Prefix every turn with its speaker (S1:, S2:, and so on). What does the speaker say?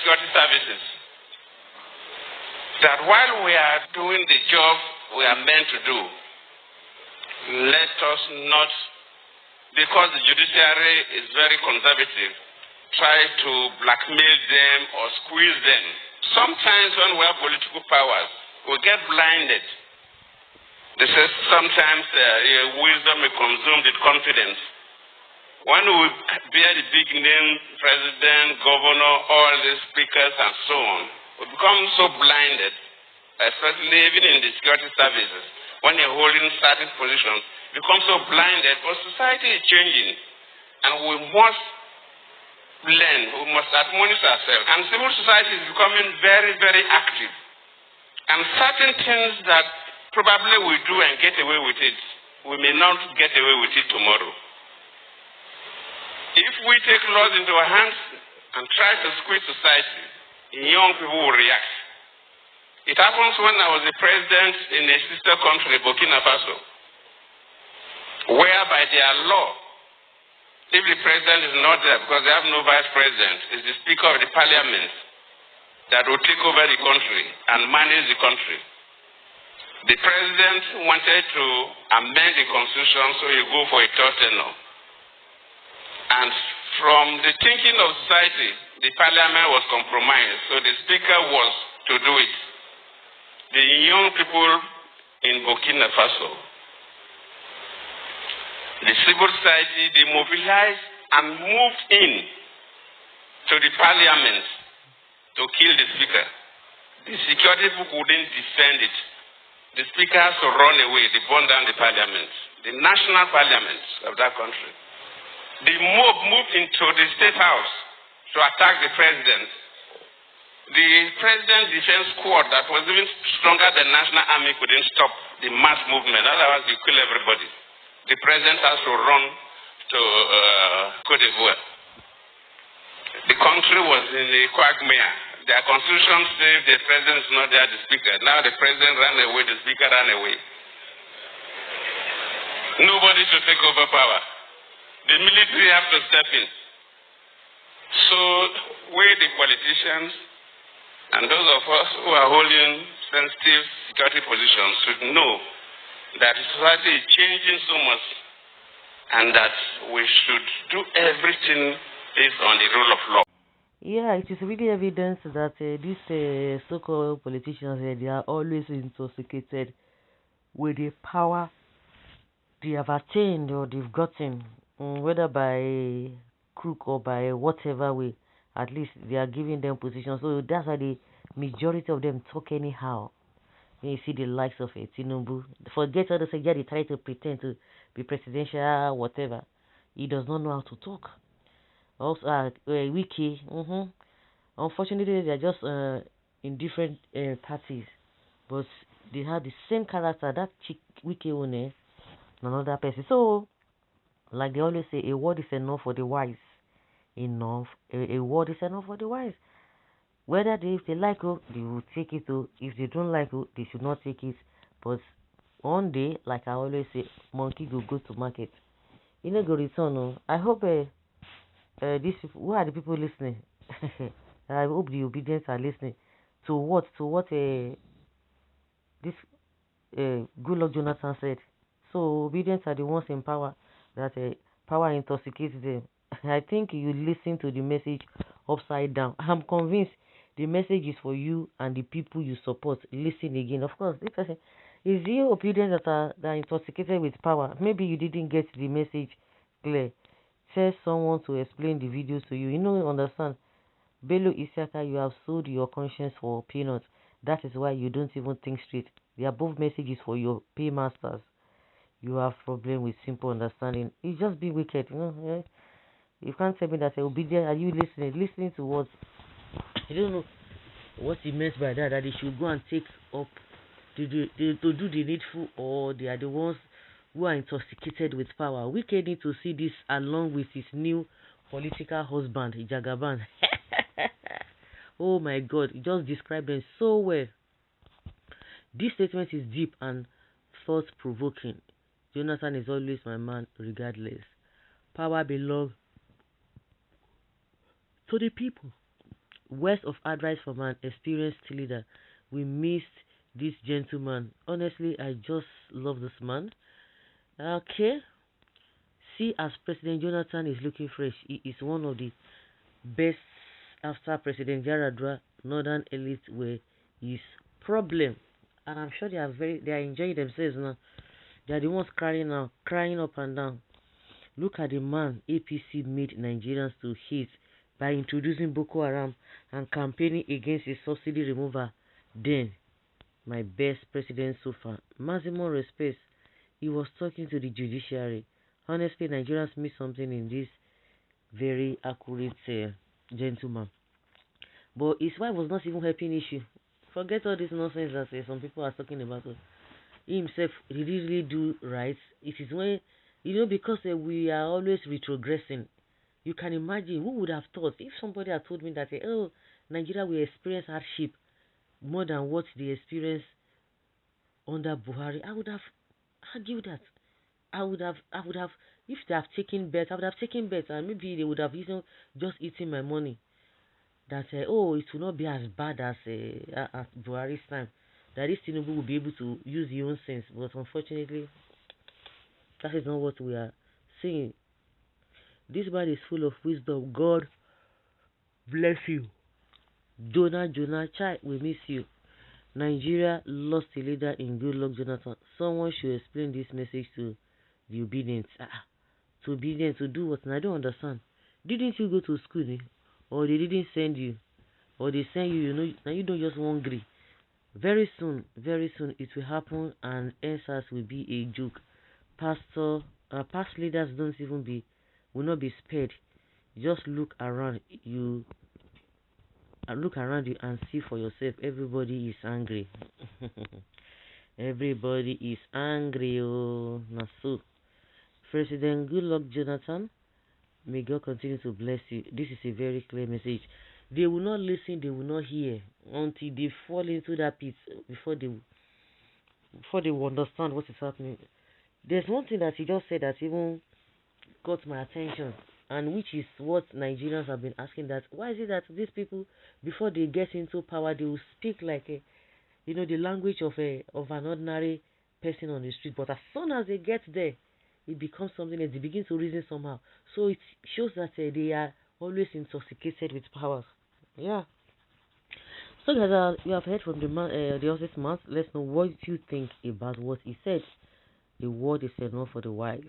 S1: security services that while we are doing the job we are meant to do, let us not, because the judiciary is very conservative, try to blackmail them or squeeze them. Sometimes when we have political powers, we get blinded. They say sometimes wisdom is consumed with confidence. When we bear the big name, president, governor, all the speakers and so on, we become so blinded, especially even in the security services. When you're holding certain positions, you become so blinded, but society is changing. And we must learn, we must admonish ourselves. And civil society is becoming very, very active. And certain things that probably we do and get away with it, we may not get away with it tomorrow. If we take laws into our hands and try to squeeze society, young people will react. It happens when I was a president in a sister country, Burkina Faso, whereby their law, if the president is not there because they have no vice president, it's the speaker of the parliament that will take over the country and manage the country. The president wanted to amend the constitution so he go for a third tenure. And from the thinking of society, the parliament was compromised, so the speaker was to do it. The young people in Burkina Faso, the civil society, they mobilized and moved in to the parliament to kill the speaker. The security people couldn't defend it. The speaker has to run away. They burned down the parliament, the national parliament of that country. The mob moved into the state house to attack the president. The president's defense squad that was even stronger than national army couldn't stop the mass movement. Otherwise, you kill everybody. The president has to run to Côte d'Ivoire. The country was in a quagmire. Their constitution says the president is not there, the speaker. Now the president ran away, the speaker ran away. Nobody should take over power. The military have to step in. So we, the politicians, and those of us who are holding sensitive security positions should know that society is changing so much and that we should do everything based on the rule of law.
S2: Yeah, it is really evidence that these so-called politicians, they are always intoxicated with the power they have attained or they've gotten, whether by crook or by whatever way. At least they are giving them positions. So that's why the majority of them talk anyhow. When you see the likes of Tinubu, forget all the say, yeah, they try to pretend to be presidential, whatever. He does not know how to talk. Also, Wiki, unfortunately, they are just in different parties, but they have the same character. That chick Wiki one, another person. So, like they always say, a word is enough for the wise. A word is enough for the wise. Whether if they like it, they will take it. If they don't like it, they should not take it. But one day, like I always say, monkey will go to market. You know, go return. I hope these people, who are the people listening? I hope the obedience are listening to what this Goodluck Jonathan said. So obedience are the ones in power that power intoxicates them. I think you listen to the message upside down. I'm convinced the message is for you and the people you support. Listen again. Of course, this person is you obedience that are intoxicated with power. Maybe you didn't get the message clear. Tell someone to explain the videos to you. You know, understand. Bello Isiaka, you have sold your conscience for peanuts. That is why you don't even think straight. The above message is for your paymasters. You have problem with simple understanding. It's just be wicked, you know. Yeah? You can't tell me that obedient. Are you listening? Listening to what? I don't know what he meant by that. That they should go and take up to do the needful, or they are the ones who are intoxicated with power. We can need to see this along with his new political husband, Jagaban. Oh my God, he just described them so well. This statement is deep and thought-provoking. Jonathan is always my man, regardless. Power belongs to the people. Words of advice from an experienced leader. We missed this gentleman. Honestly, I just love this man. Okay. See, as President Jonathan is looking fresh, he is one of the best after President Yaradua. Northern elite were his problem, and I'm sure they are enjoying themselves now. They are the ones crying now, crying up and down. Look at the man APC made Nigerians to hate by introducing Boko Haram and campaigning against a subsidy removal. Then, my best president so far. Maximum respect. He was talking to the judiciary. Honestly, Nigerians missed something in this very accurate gentleman. But his wife was not even helping issue. Forget all this nonsense that some people are talking about. He himself, did he really do right? It is when, because we are always retrogressing. You can imagine, who would have thought if somebody had told me that, oh, Nigeria will experience hardship more than what they experienced under Buhari. I would have argued that. I would have, if they have taken bet, I would have taken bet, and maybe they would have just eaten my money. That, oh, it will not be as bad as at Buhari's time. That this Tinubu will be able to use his own sense. But unfortunately, that is not what we are seeing. This man is full of wisdom. God bless you. Jonah, Chai, we miss you. Nigeria lost a leader in Goodluck Jonathan. Someone should explain this message to the obedient. To obedient to do what? And I don't understand. Didn't you go to school, or they didn't send you, or they send you? Now you don't just want agree. Very soon, it will happen, and answers will be a joke. Past leaders will not be spared. Just look around you and see for yourself. Everybody is angry. Everybody is angry. Oh, Nasu. President Goodluck Jonathan, may God continue to bless you. This is a very clear message. They will not listen, they will not hear until they fall into that pit before they will understand what is happening. There's one thing that he just said that even got my attention, and which is what Nigerians have been asking, that why is it that these people, before they get into power, they will speak like the language of an ordinary person on the street, but as soon as they get there, it becomes something that they begin to reason somehow. So it shows that they are always intoxicated with powers. Yeah. So guys, you have heard from the man, the honest man. Let's know what you think about what he said. The word is enough for the wise.